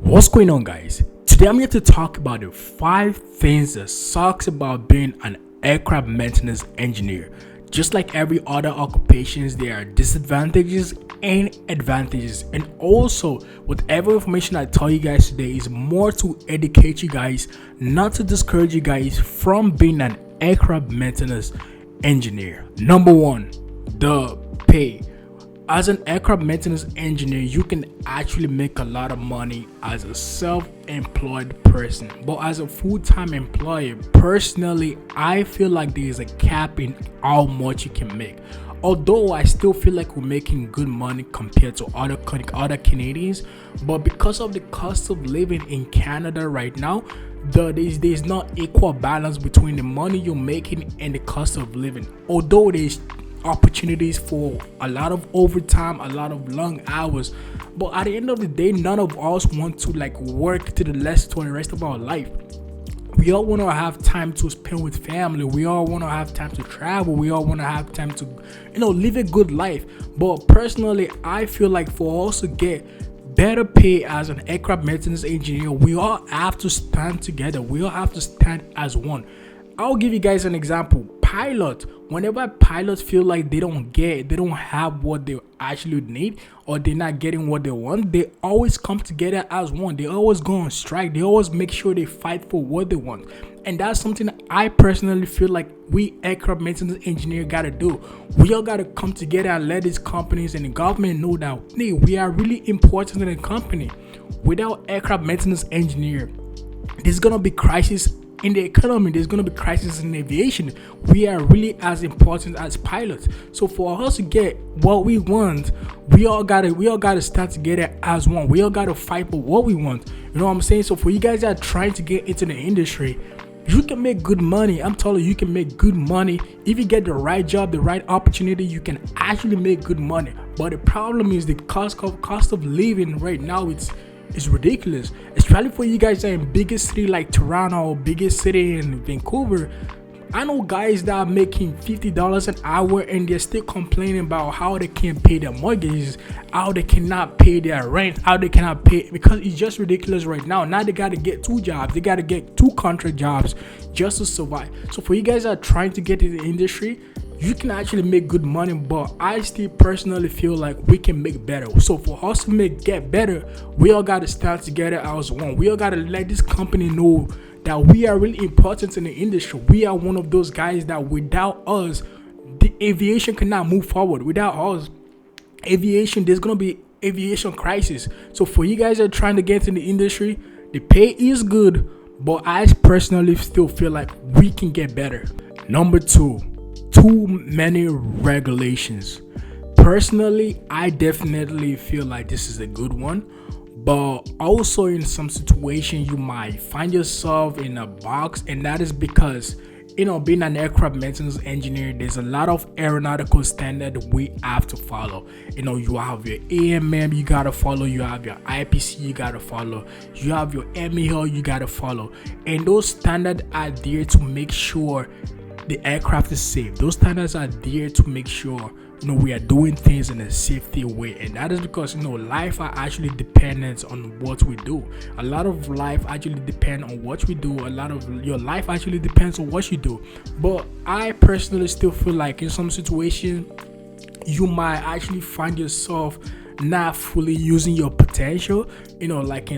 What's going on, guys? Today I'm here to talk about the 5 things that sucks about being an aircraft maintenance engineer. Just like every other occupations, there are disadvantages and advantages, and also whatever information I tell you guys today is more to educate you guys, not to discourage you guys from being an aircraft maintenance engineer. Number 1, the pay. As an aircraft maintenance engineer, you can actually make a lot of money as a self-employed person, but as a full-time employee, personally, I feel like there is a cap in how much you can make. Although I still feel like we're making good money compared to other Canadians, but because of the cost of living in Canada right now, there's not equal balance between the money you're making and the cost of living. Although there's opportunities for a lot of overtime, a lot of long hours, but at the end of the day, none of us want to work to the rest of our life. We all want to have time to spend with family. We all want to have time to travel. We all want to have time to live a good life. But personally, I feel like for us to get better pay as an aircraft maintenance engineer, we all have to stand together. We all have to stand as one. I'll give you guys an example. Pilot, whenever pilots feel like they don't have what they actually need, or they're not getting what they want, they always come together as one. They always go on strike. They always make sure they fight for what they want. And that's something I personally feel like we aircraft maintenance engineer gotta do. We all gotta come together and let these companies and the government know that, hey, we are really important in the company. Without aircraft maintenance engineer, there's gonna be crisis in the economy, there's going to be crisis in aviation. We are really as important as pilots. So for us to get what we want, we all gotta stand together as one. We all gotta fight for what we want. You know what I'm saying? So for you guys that are trying to get into the industry, you can make good money. I'm telling you, you can make good money. If you get the right job, the right opportunity, you can actually make good money. But the problem is the cost of living right now, it's ridiculous, especially for you guys that are in biggest city like Toronto or biggest city in Vancouver. I know guys that are making $50 an hour and they're still complaining about how they can't pay their mortgages, how they cannot pay their rent, how they cannot pay, because it's just ridiculous right now. Now they got to get 2 jobs, they got to get 2 contract jobs just to survive. So for you guys that are trying to get into the industry, you can actually make good money, but I still personally feel like we can make better. So for us to get better, we all got to stand together as one. We all got to let this company know that we are really important in the industry. We are one of those guys that without us, the aviation cannot move forward. Without us, there's going to be aviation crisis. So for you guys that are trying to get in the industry, the pay is good, but I personally still feel like we can get better. Number 2, too many regulations. Personally, I definitely feel like this is a good one, but also in some situation you might find yourself in a box, and that is because being an aircraft maintenance engineer, there's a lot of aeronautical standard we have to follow. You have your AME you gotta follow, you have your IPC you gotta follow, you have your AME you gotta follow, and those standards are there to make sure the aircraft is safe. Those standards are there to make sure we are doing things in a safety way, and that is because life are actually dependent on what we do. A lot of life actually depend on what we do. A lot of your life actually depends on what you do. But I personally still feel like in some situations you might actually find yourself not fully using your potential, like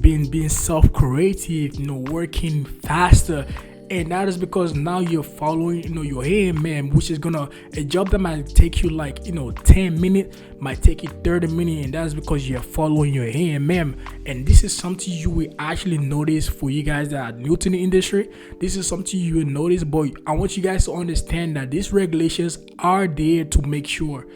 being self-creative, working faster. And that is because now you're following, your AME, which is a job that might take you 10 minutes, might take you 30 minutes, and that's because you're following your AME. And this is something you will actually notice for you guys that are new to the industry. This is something you will notice, but I want you guys to understand that these regulations are there to make sure,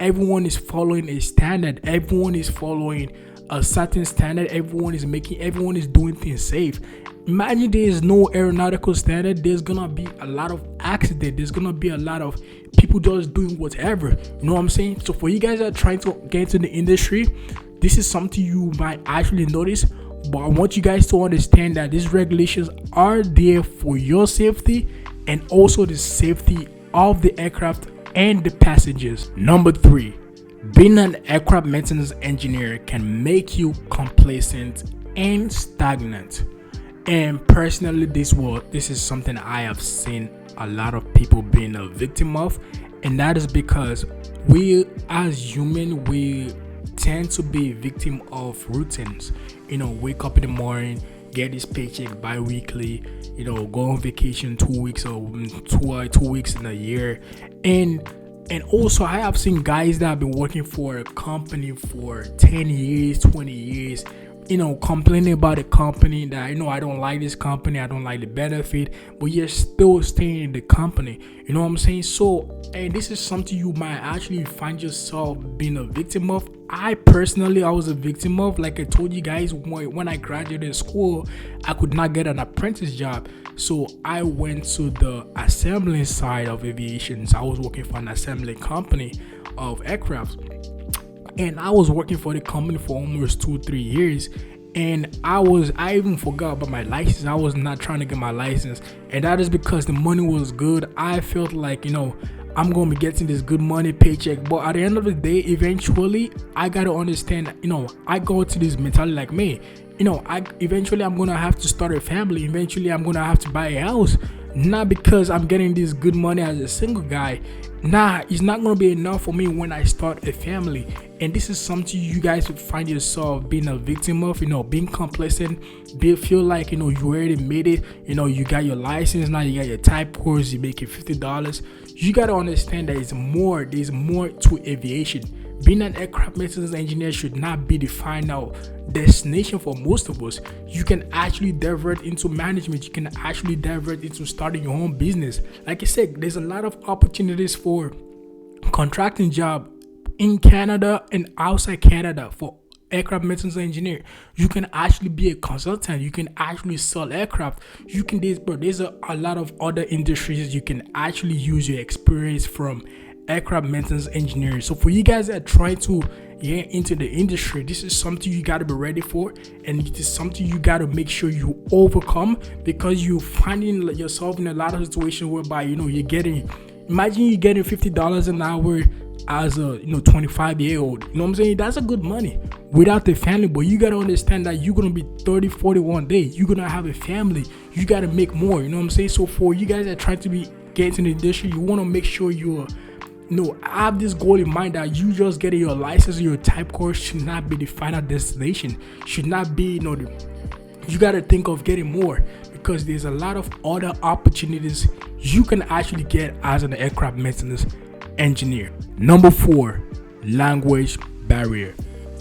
everyone is following a standard, everyone is following a certain standard, everyone is doing things safe. Imagine there is no aeronautical standard, there's gonna be a lot of accident, there's gonna be a lot of people just doing whatever. You know what I'm saying? So for you guys that are trying to get into the industry, this is something you might actually notice, but I want you guys to understand that these regulations are there for your safety and also the safety of the aircraft and the passengers. Number 3, Being an aircraft maintenance engineer can make you complacent and stagnant. And personally, this is something I have seen a lot of people being a victim of, and that is because we as human, we tend to be victim of routines. Wake up in the morning, get this paycheck bi-weekly, go on vacation 2 weeks or 2 weeks in a year. And also, I have seen guys that have been working for a company for 10 years, 20 years, complaining about the company that, I don't like this company, I don't like the benefit, but you're still staying in the company. You know what I'm saying? So, and this is something you might actually find yourself being a victim of. I was a victim of. Like I told you guys, when I graduated school, I could not get an apprentice job. So I went to the assembling side of aviation. So I was working for an assembly company of aircraft. And I was working for the company for almost 2-3 years. And I even forgot about my license. I was not trying to get my license. And that is because the money was good. I felt like, I'm going to be getting this good money paycheck. But at the end of the day, eventually, I got to understand, I go to this mentality like me. Eventually I'm going to have to start a family. Eventually I'm going to have to buy a house. Not because I'm getting this good money as a single guy. Nah, it's not going to be enough for me when I start a family. And this is something you guys would find yourself being a victim of, being complacent, feel like, you already made it, you got your license, now you got your type course, you're making $50. You got to understand that there's more to aviation. Being an aircraft maintenance engineer should not be the final destination for most of us. You can actually divert into management. You can actually divert into starting your own business. Like I said, there's a lot of opportunities for contracting job in Canada and outside Canada for aircraft maintenance engineer. You can actually be a consultant. You can actually sell aircraft. There's a lot of other industries you can actually use your experience from aircraft maintenance engineers. So for you guys that are trying to get into the industry, this is something you got to be ready for, and it is something you got to make sure you overcome, because you're finding yourself in a lot of situations whereby you're getting $50 an hour as a 25-year-old. You know what I'm saying? That's a good money without the family. But you got to understand that you're going to be 30, 40 one day. You're going to have a family. You got to make more. You know what I'm saying? So for you guys that are trying to get into the industry, you want to make sure you're have this goal in mind, that you just getting your license or your type course should not be the final destination. Should not be, you got to think of getting more, because there's a lot of other opportunities you can actually get as an aircraft maintenance engineer. Number 4, language barrier.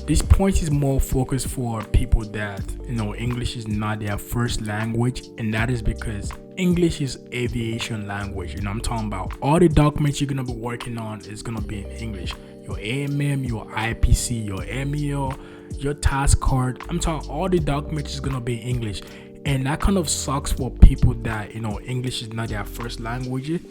This point is more focused for people that English is not their first language, and that is because English is aviation language. I'm talking about all the documents you're gonna be working on is gonna be in English. Your AME, your IPC, your MEO, your task card. I'm talking all the documents is gonna be in English, and that kind of sucks for people that English is not their first language.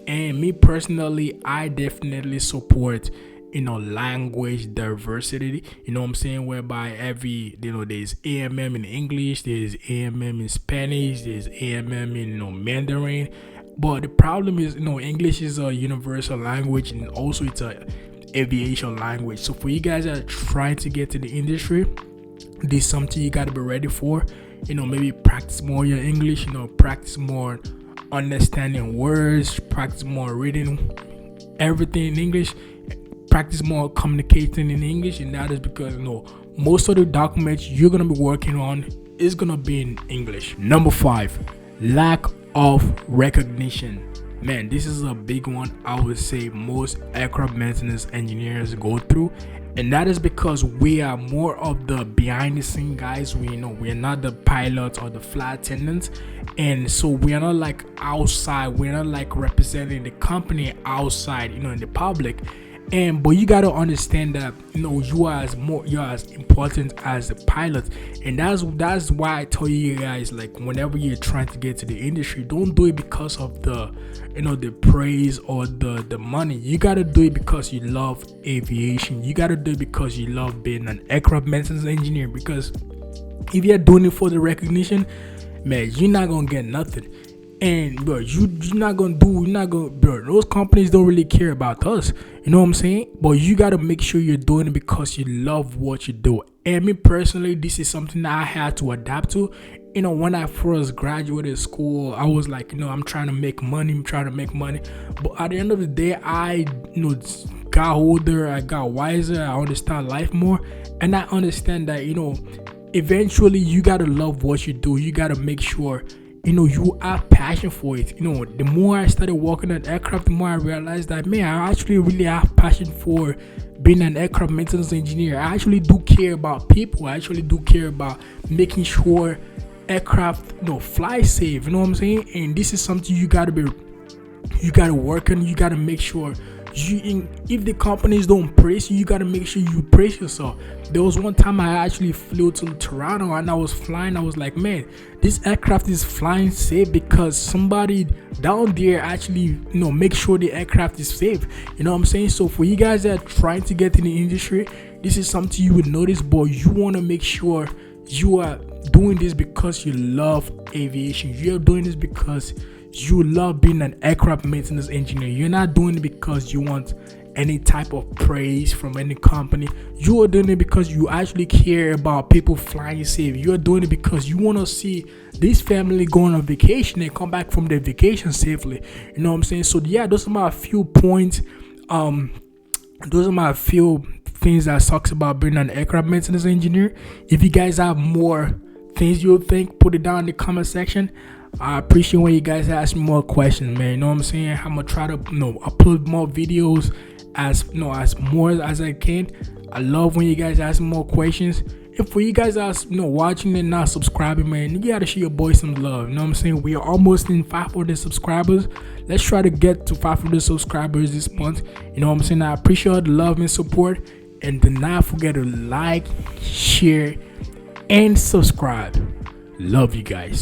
And me personally, I definitely support language diversity, what I'm saying, whereby there's AMM in English, there's AMM in Spanish, there's AMM in Mandarin. But the problem is, English is a universal language, and also it's a aviation language. So for you guys that are trying to get to the industry, this is something you got to be ready for. Maybe practice more your English, practice more understanding words, practice more reading everything in English, practice more communicating in English. And that is because most of the documents you're gonna be working on is gonna be in English. Number 5, lack of recognition. Man, this is a big one. I would say most aircraft maintenance engineers go through, and that is because we are more of the behind the scene guys. We're not the pilots or the flight attendants, and so we are not like outside. We're not like representing the company outside, in the public. But you gotta understand that you are as important as the pilot, and that's why I tell you guys, like, whenever you're trying to get to the industry, don't do it because of the praise or the money. You gotta do it because you love aviation. You gotta do it because you love being an aircraft maintenance engineer. Because if you're doing it for the recognition, man, you're not gonna get nothing. And bro, you're not gonna, bro, those companies don't really care about us, you know what I'm saying? But you gotta make sure you're doing it because you love what you do. And me personally, this is something that I had to adapt to. You know, when I first graduated school, I was like, I'm trying to make money, but at the end of the day, I got older, I got wiser, I understand life more, and I understand that eventually you gotta love what you do. You gotta make sure you have passion for it. The more I started working on aircraft, the more I realized that, man, I actually really have passion for being an aircraft maintenance engineer. I actually do care about people. I actually do care about making sure aircraft fly safe. You know what I'm saying? And this is something you gotta work on. You gotta make sure if the companies don't praise you, you gotta make sure you praise yourself. There was one time I actually flew to Toronto and I was flying. I was like, man, this aircraft is flying safe because somebody down there actually make sure the aircraft is safe. You know what I'm saying? So for you guys that are trying to get in the industry, this is something you would notice, but you want to make sure you are doing this because you love aviation. You're doing this because you love being an aircraft maintenance engineer. You're not doing it because you want any type of praise from any company. You are doing it because you actually care about people flying safe. You're doing it because you want to see this family going on vacation and come back from their vacation safely. You know what I'm saying? So yeah, those are my few points. Those are my few things that sucks about being an aircraft maintenance engineer. If you guys have more things you think, put it down in the comment section. I appreciate when you guys ask me more questions, man. You know what I'm saying? I'm gonna try to upload more videos as more as I can. I love when you guys ask me more questions. And for you guys that's watching and not subscribing, man, you gotta show your boy some love. You know what I'm saying? We are almost in 500 subscribers. Let's try to get to 500 subscribers this month. You know what I'm saying? I appreciate all the love and support. And do not forget to like, share, and subscribe. Love you guys.